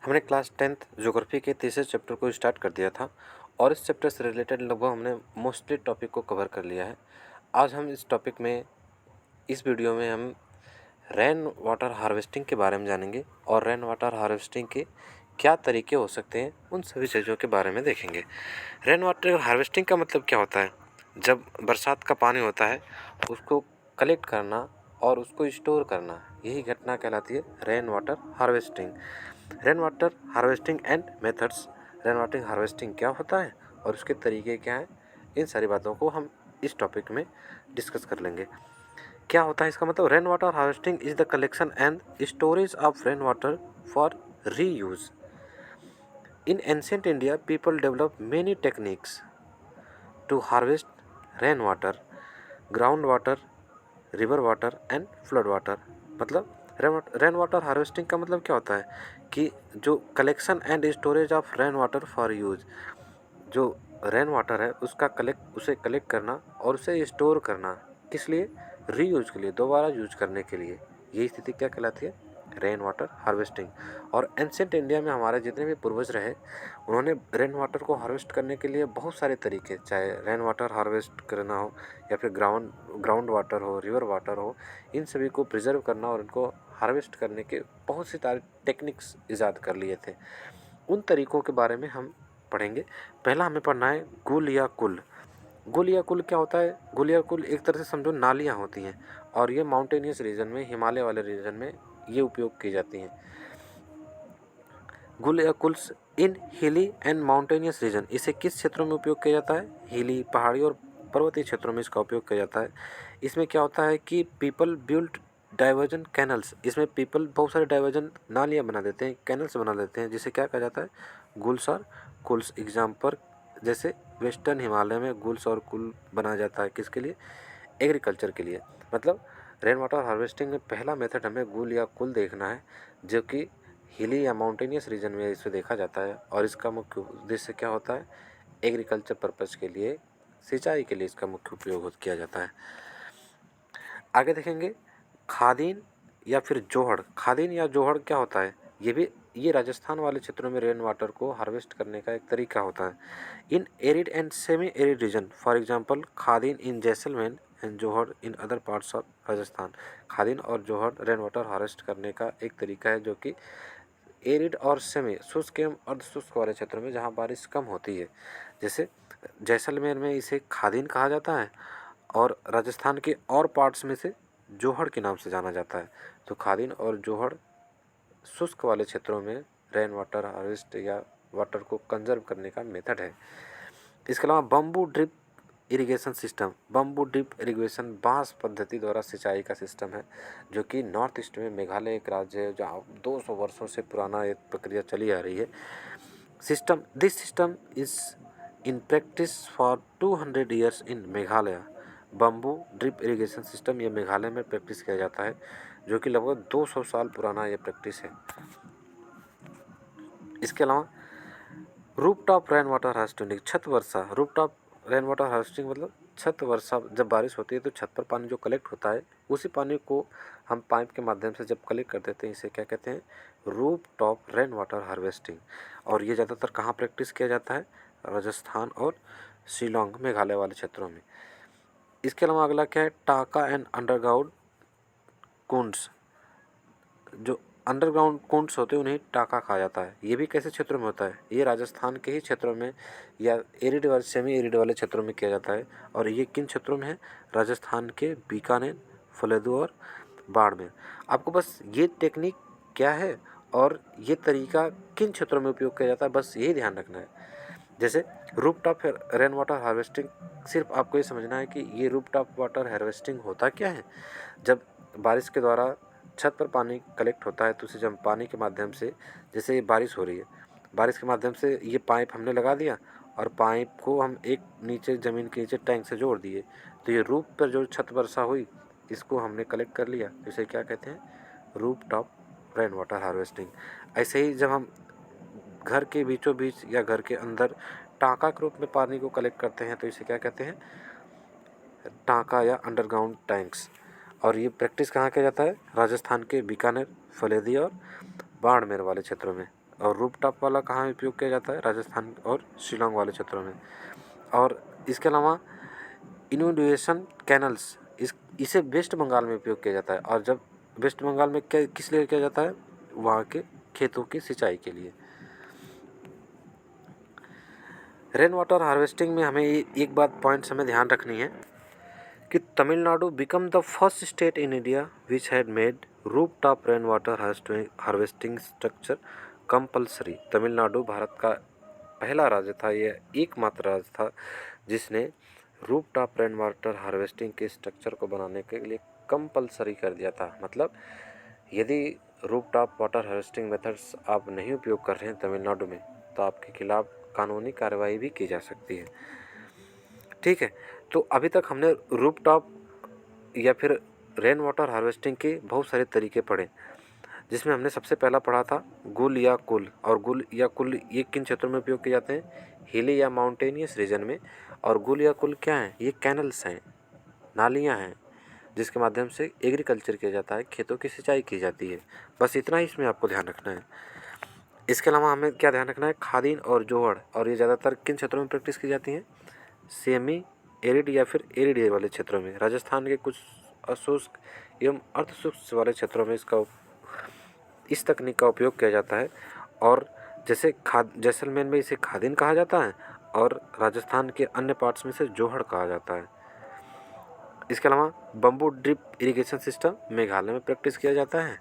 हमने class 10th geography के तीसरे चैप्टर को स्टार्ट कर दिया था और इस चैप्टर से रिलेटेड लगभग हमने मोस्टली टॉपिक को कवर कर लिया है। आज हम इस टॉपिक में इस वीडियो में हम रेन वाटर हार्वेस्टिंग के बारे में जानेंगे और रेन वाटर हार्वेस्टिंग के क्या तरीके हो सकते हैं, उन सभी चीज़ों के बारे में देखेंगे। रेन वाटर हार्वेस्टिंग का मतलब क्या होता है? जब बरसात का पानी होता है उसको कलेक्ट करना और उसको स्टोर करना, यही घटना कहलाती है rain water harvesting. Rain water harvesting and methods, rain water harvesting क्या होता है और उसके तरीके क्या हैं, इन सारी बातों को हम इस टॉपिक में डिस्कस कर लेंगे। क्या होता है इसका मतलब? Rain water harvesting is the collection and storage of rain water for reuse. In ancient India, people developed many techniques to harvest rainwater, groundwater, river water and flood water। मतलब rain water harvesting का मतलब क्या होता है कि जो collection and storage of rain water for use, जो rain water है उसे कलेक्ट करना और उसे स्टोर करना, किस लिए? रीयूज के लिए, दोबारा यूज करने के लिए। यही स्थिति क्या कहलाती है? Rain water harvesting. और एंशिएंट इंडिया में हमारे जितने भी पूर्वज रहे, उन्होंने रेन वाटर को हार्वेस्ट करने के लिए बहुत सारे तरीके, चाहे रेन वाटर हार्वेस्ट करना हो या फिर ग्राउंड वाटर हो, रिवर वाटर हो, इन सभी को प्रिजर्व करना और इनको हार्वेस्ट करने के बहुत से सारे टेक्निक्स ईजाद कर लिए थे। उन तरीक़ों के बारे में हम पढ़ेंगे। पहला हमें पढ़ना है गुल या कुल। गुल या कुल क्या होता है? गुल या कुल एक तरह से समझो नालियाँ होती हैं और ये माउंटेनियस रीजन में, हिमालय वाले रीजन में ये उपयोग की जाती हैं। गुल या कुल्स इन हिली एंड माउंटेनियस रीजन, इसे किस क्षेत्रों में उपयोग किया जाता है? हिली, पहाड़ी और पर्वतीय क्षेत्रों में इसका उपयोग किया जाता है। इसमें क्या होता है कि पीपल बिल्ड डाइवर्जन कैनल्स, इसमें पीपल बहुत सारे डाइवर्जन नालियाँ बना देते हैं, कैनल्स बना देते हैं, जिसे क्या कहा जाता है? गुल्स और कुल्स। एग्जाम्पल जैसे वेस्टर्न हिमालय में गुल्स और कुल बनाया जाता है, किसके लिए? एग्रीकल्चर के लिए। मतलब रेन वाटर हार्वेस्टिंग में पहला मेथड हमें गुल या कुल देखना है, जो कि हिली या माउंटेनियस रीजन में इसे देखा जाता है और इसका मुख्य उद्देश्य क्या होता है? एग्रीकल्चर पर्पज़ के लिए, सिंचाई के लिए इसका मुख्य उपयोग किया जाता है। आगे देखेंगे खादीन या फिर जोहड़। खादीन या जोहड़ क्या होता है? ये राजस्थान वाले क्षेत्रों में रेन वाटर को हार्वेस्ट करने का एक तरीका होता है। In arid and semi arid region, for example khadin in Jaisalmer and johad in other parts of Rajasthan. खादीन और जोहड़ रेन वाटर हार्वेस्ट करने का एक तरीका है, जो कि एरिड और सेमी, शुष्क एवं अर्ध शुष्क वाले क्षेत्रों में जहाँ बारिश कम होती है, जैसे जैसलमेर में इसे खादीन कहा जाता है और राजस्थान के और पार्ट्स में से जोहड़ के नाम से जाना जाता है। तो खादीन और जोहड़ शुष्क वाले क्षेत्रों में रेन वाटर हार्वेस्ट या वाटर को कंजर्व करने का मेथड है। इसके अलावा bamboo drip irrigation system. Bamboo drip irrigation बांस पद्धति द्वारा सिंचाई का सिस्टम है, जो कि नॉर्थ ईस्ट में मेघालय एक राज्य है जहाँ 200 वर्षों से पुराना एक प्रक्रिया चली आ रही है। This system is in practice for 200 years in Meghalaya. Bamboo drip irrigation system ये मेघालय में प्रैक्टिस किया जाता है, जो कि लगभग 200 साल पुराना ये प्रैक्टिस है। इसके अलावा रूपटॉप रेन वाटर हार्वेस्टिंग, छत वर्षा। रूपटॉप रेन वाटर हार्वेस्टिंग मतलब छत वर्षा, जब बारिश होती है तो छत पर पानी जो कलेक्ट होता है, उसी पानी को हम पाइप के माध्यम से जब कलेक्ट कर देते हैं, इसे क्या कहते हैं? Rooftop rain water harvesting. और ये ज़्यादातर कहाँ प्रैक्टिस किया जाता है? राजस्थान और शिलोंग, मेघालय वाले क्षेत्रों में। इसके अलावा अगला क्या है? टाका एंड अंडरग्राउंड कुंड्स। जो अंडरग्राउंड कुंड्स होते हैं उन्हें टाका कहा जाता है। ये भी कैसे क्षेत्रों में होता है? ये राजस्थान के ही क्षेत्रों में या एरिड वाले, सेमी एरिड वाले क्षेत्रों में किया जाता है। और ये किन क्षेत्रों में है? राजस्थान के बीकानेर, फलेदू और बाड़मेर। आपको बस ये टेक्निक क्या है और ये तरीका किन क्षेत्रों में उपयोग किया जाता है, बस यही ध्यान रखना है। जैसे रूपटॉप रेन वाटर हार्वेस्टिंग, सिर्फ आपको ये समझना है कि ये रूपटॉप वाटर हार्वेस्टिंग होता क्या है। जब बारिश के द्वारा छत पर पानी कलेक्ट होता है तो उसे जब पानी के माध्यम से, जैसे बारिश हो रही है, बारिश के माध्यम से ये पाइप हमने लगा दिया और पाइप को हम एक नीचे ज़मीन के नीचे टैंक से जोड़ दिए, तो ये रूप पर जो छत वर्षा हुई इसको हमने कलेक्ट कर लिया, इसे क्या कहते हैं? रूप टॉप रेन वाटर हार्वेस्टिंग। ऐसे ही जब हम घर के बीचों बीच या घर के अंदर टाँका के रूप में पानी को कलेक्ट करते हैं तो इसे क्या कहते हैं? टाँका या अंडरग्राउंड टैंक्स। और ये प्रैक्टिस कहाँ किया जाता है? राजस्थान के बीकानेर, फलेदी और बाड़मेर वाले क्षेत्रों में। और रूफटॉप वाला कहाँ उपयोग किया जाता है? राजस्थान और शिलोंग वाले क्षेत्रों में। और इसके अलावा इनुंडेशन कैनल्स, इसे वेस्ट बंगाल में उपयोग किया जाता है। और जब वेस्ट बंगाल में क्या किस लिए किया जाता है? वहाँ के खेतों की सिंचाई के लिए। रेन वाटर हार्वेस्टिंग में हमें एक बात पॉइंट्स हमें ध्यान रखनी है कि Tamil Nadu become the first state in India which had made roof top rain water harvesting structure compulsory. Tamil Nadu Bharat का पहला राज्य था, यह एकमात्र राज्य था जिसने roof top rain water harvesting के स्ट्रक्चर को बनाने के लिए कंपल्सरी कर दिया था। मतलब यदि roof top water harvesting methods आप नहीं उपयोग कर रहे हैं तमिलनाडु में, तो आपके खिलाफ कानूनी कार्रवाई भी की जा सकती है। ठीक है, तो अभी तक हमने रूफ टॉप या फिर रेन वाटर हार्वेस्टिंग के बहुत सारे तरीके पढ़े, जिसमें हमने सबसे पहला पढ़ा था गुल या कुल। और गुल या कुल ये किन क्षेत्रों में उपयोग किए जाते हैं? हिली या माउंटेनियस रीजन में। और गुल या कुल क्या है? ये कैनल्स हैं, नालियाँ हैं, जिसके माध्यम से एग्रीकल्चर किया जाता है, खेतों की सिंचाई की जाती है। बस इतना ही इसमें आपको ध्यान रखना है। इसके अलावा हमें क्या ध्यान रखना है? खादीन और जोहड़, और ये ज़्यादातर किन क्षेत्रों में प्रैक्टिस की जाती हैं? सेमी एरिड या फिर एरिड वाले क्षेत्रों में। राजस्थान के कुछ अशुष्क एवं अर्धशुष्क वाले क्षेत्रों में इस तकनीक का उपयोग किया जाता है। और जैसे जैसलमेर में इसे खादिन कहा जाता है और राजस्थान के अन्य पार्ट्स में से जोहड़ कहा जाता है। इसके अलावा bamboo drip irrigation system Meghalaya में प्रैक्टिस किया जाता है।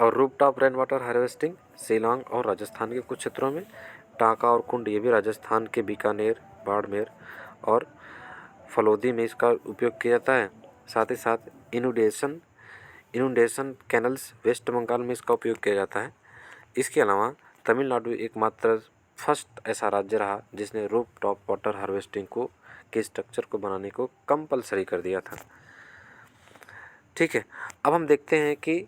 और roof top rain water harvesting Shillong और राजस्थान के कुछ क्षेत्रों में। टांका और कुंड, ये भी राजस्थान के बीकानेर, बाड़मेर और फलोदी में इसका उपयोग किया जाता है। साथ ही साथ इनुंडेशन कैनल्स वेस्ट बंगाल में इसका उपयोग किया जाता है। इसके अलावा तमिलनाडु एकमात्र फर्स्ट ऐसा राज्य रहा जिसने रूफ टॉप वाटर हार्वेस्टिंग के स्ट्रक्चर को बनाने को कंपलसरी कर दिया था। ठीक है, अब हम देखते हैं कि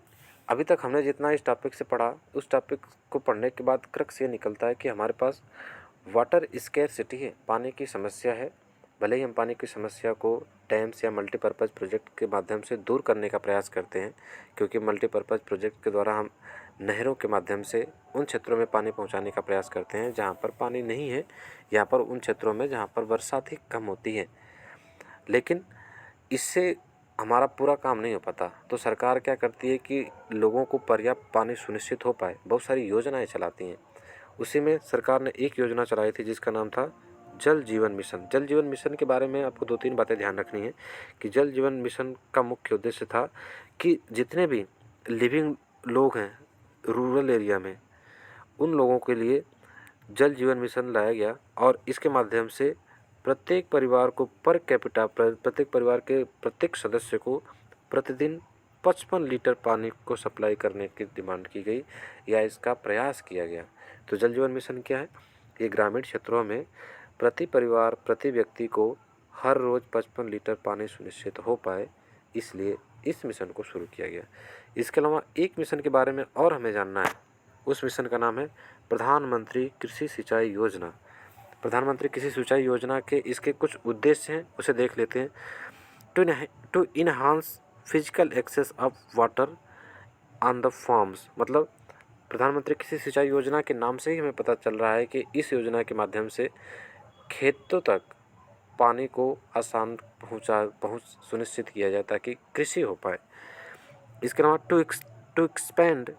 अभी तक हमने जितना इस टॉपिक से पढ़ा, उस टॉपिक को पढ़ने के बाद क्रक्स ये निकलता है कि हमारे पास वाटर स्केर्सिटी है, पानी की समस्या है। भले ही हम पानी की समस्या को डैम्स या मल्टीपर्पज़ प्रोजेक्ट के माध्यम से दूर करने का प्रयास करते हैं, क्योंकि मल्टीपर्पज़ प्रोजेक्ट के द्वारा हम नहरों के माध्यम से उन क्षेत्रों में पानी पहुंचाने का प्रयास करते हैं जहां पर पानी नहीं है, या पर उन क्षेत्रों में जहां पर बरसात ही कम होती है। लेकिन इससे हमारा पूरा काम नहीं हो पाता, तो सरकार क्या करती है कि लोगों को पर्याप्त पानी सुनिश्चित हो पाए, बहुत सारी योजनाएं चलाती हैं। उसी में सरकार ने एक योजना चलाई थी जिसका नाम था जल जीवन मिशन। जल जीवन मिशन के बारे में आपको 2-3 बातें ध्यान रखनी है कि जल जीवन मिशन का मुख्य उद्देश्य था कि जितने भी लिविंग लोग हैं रूरल एरिया में, उन लोगों के लिए जल जीवन मिशन लाया गया। और इसके माध्यम से प्रत्येक परिवार को पर कैपिटा, प्रत्येक परिवार के प्रत्येक सदस्य को प्रतिदिन 55 लीटर पानी को सप्लाई करने की डिमांड की गई, या इसका प्रयास किया गया। तो जल जीवन मिशन क्या है? ये ग्रामीण क्षेत्रों में प्रति परिवार, प्रति व्यक्ति को हर रोज़ 55 लीटर पानी सुनिश्चित हो पाए, इसलिए इस मिशन को शुरू किया गया। इसके अलावा एक मिशन के बारे में और हमें जानना है, उस मिशन का नाम है प्रधानमंत्री कृषि सिंचाई योजना। प्रधानमंत्री कृषि सिंचाई योजना के इसके कुछ उद्देश्य हैं, उसे देख लेते हैं। To enhance physical access of water on the farms. मतलब प्रधानमंत्री कृषि सिंचाई योजना के नाम से ही हमें पता चल रहा है कि इस योजना के माध्यम से खेतों तक पानी को आसान पहुँच सुनिश्चित किया जाए ताकि कृषि हो पाए। इसके अलावा to expand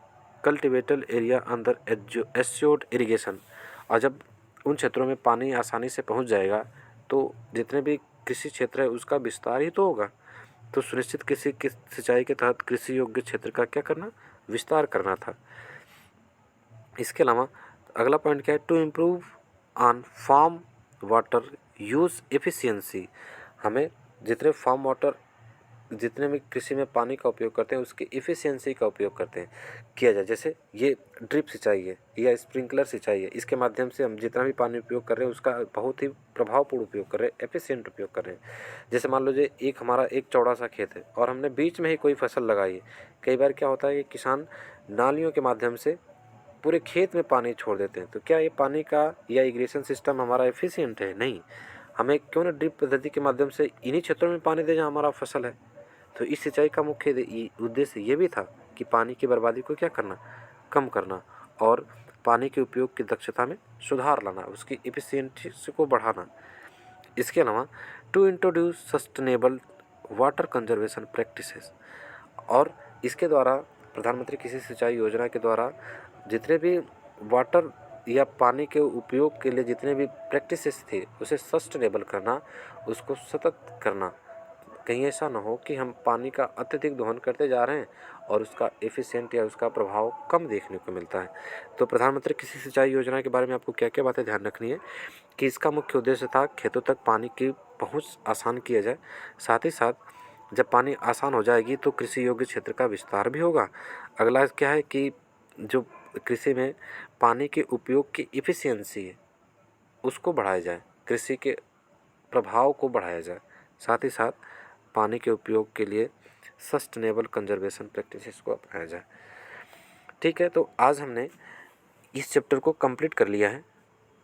cultivable area under assured irrigation. और जब उन क्षेत्रों में पानी आसानी से पहुंच जाएगा तो जितने भी कृषि क्षेत्र है उसका विस्तार ही तो होगा। तो सुनिश्चित कृषि की सिंचाई के तहत कृषि योग्य क्षेत्र का क्या करना? विस्तार करना था। इसके अलावा अगला पॉइंट क्या है? To improve on farm water use efficiency. हमें जितने भी कृषि में पानी का उपयोग करते हैं उसकी एफिशिएंसी का उपयोग करते हैं किया जाए। जैसे ये ड्रिप सिंचाई है या स्प्रिंकलर सिंचाई है, इसके माध्यम से हम जितना भी पानी उपयोग कर रहे हैं उसका बहुत ही प्रभावपूर्ण उपयोग कर रहे हैं, एफिशिएंट उपयोग कर रहे हैं। जैसे मान लीजिए हमारा एक चौड़ा सा खेत है और हमने बीच में ही कोई फसल लगाई है। कई बार क्या होता है कि किसान नालियों के माध्यम से पूरे खेत में पानी छोड़ देते हैं, तो क्या ये पानी का या इरिगेशन सिस्टम हमारा एफिशिएंट है? नहीं। हमें क्यों ना ड्रिप पद्धति के माध्यम से इन्हीं क्षेत्रों में पानी दें जहाँ हमारा फसल है। तो इस सिंचाई का मुख्य उद्देश्य ये भी था कि पानी की बर्बादी को क्या करना? कम करना और पानी के उपयोग की दक्षता में सुधार लाना, उसकी एफिशिएंसी को बढ़ाना। इसके अलावा to introduce sustainable water conservation practices, और इसके द्वारा प्रधानमंत्री कृषि सिंचाई योजना के द्वारा जितने भी वाटर या पानी के उपयोग के लिए जितने भी प्रैक्टिसेस थे उसे सस्टेनेबल करना, उसको सतत करना। कहीं ऐसा ना हो कि हम पानी का अत्यधिक दोहन करते जा रहे हैं और उसका एफिशिएंट या उसका प्रभाव कम देखने को मिलता है। तो प्रधानमंत्री कृषि सिंचाई योजना के बारे में आपको क्या क्या बातें ध्यान रखनी है कि इसका मुख्य उद्देश्य था खेतों तक पानी की पहुंच आसान किया जाए। साथ ही साथ जब पानी आसान हो जाएगी तो कृषि योग्य क्षेत्र का विस्तार भी होगा। अगला क्या है कि जो कृषि में पानी के उपयोग की एफिशिएंसी है उसको बढ़ाया जाए, कृषि के प्रभाव को बढ़ाया जाए। साथ ही साथ पानी के उपयोग के लिए सस्टेनेबल कंजर्वेशन प्रैक्टिसेस को अपनाया जाए। ठीक है, तो आज हमने इस चैप्टर को कंप्लीट कर लिया है।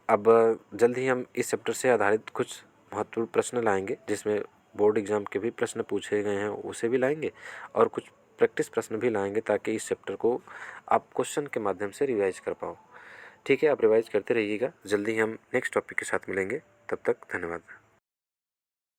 अब जल्द ही हम इस चैप्टर से आधारित कुछ महत्वपूर्ण प्रश्न लाएंगे, जिसमें बोर्ड एग्ज़ाम के भी प्रश्न पूछे गए हैं उसे भी लाएंगे और कुछ प्रैक्टिस प्रश्न भी लाएंगे, ताकि इस चैप्टर को आप क्वेश्चन के माध्यम से रिवाइज कर पाओ। ठीक है, आप रिवाइज करते रहिएगा। जल्दी ही हम नेक्स्ट टॉपिक के साथ मिलेंगे, तब तक धन्यवाद।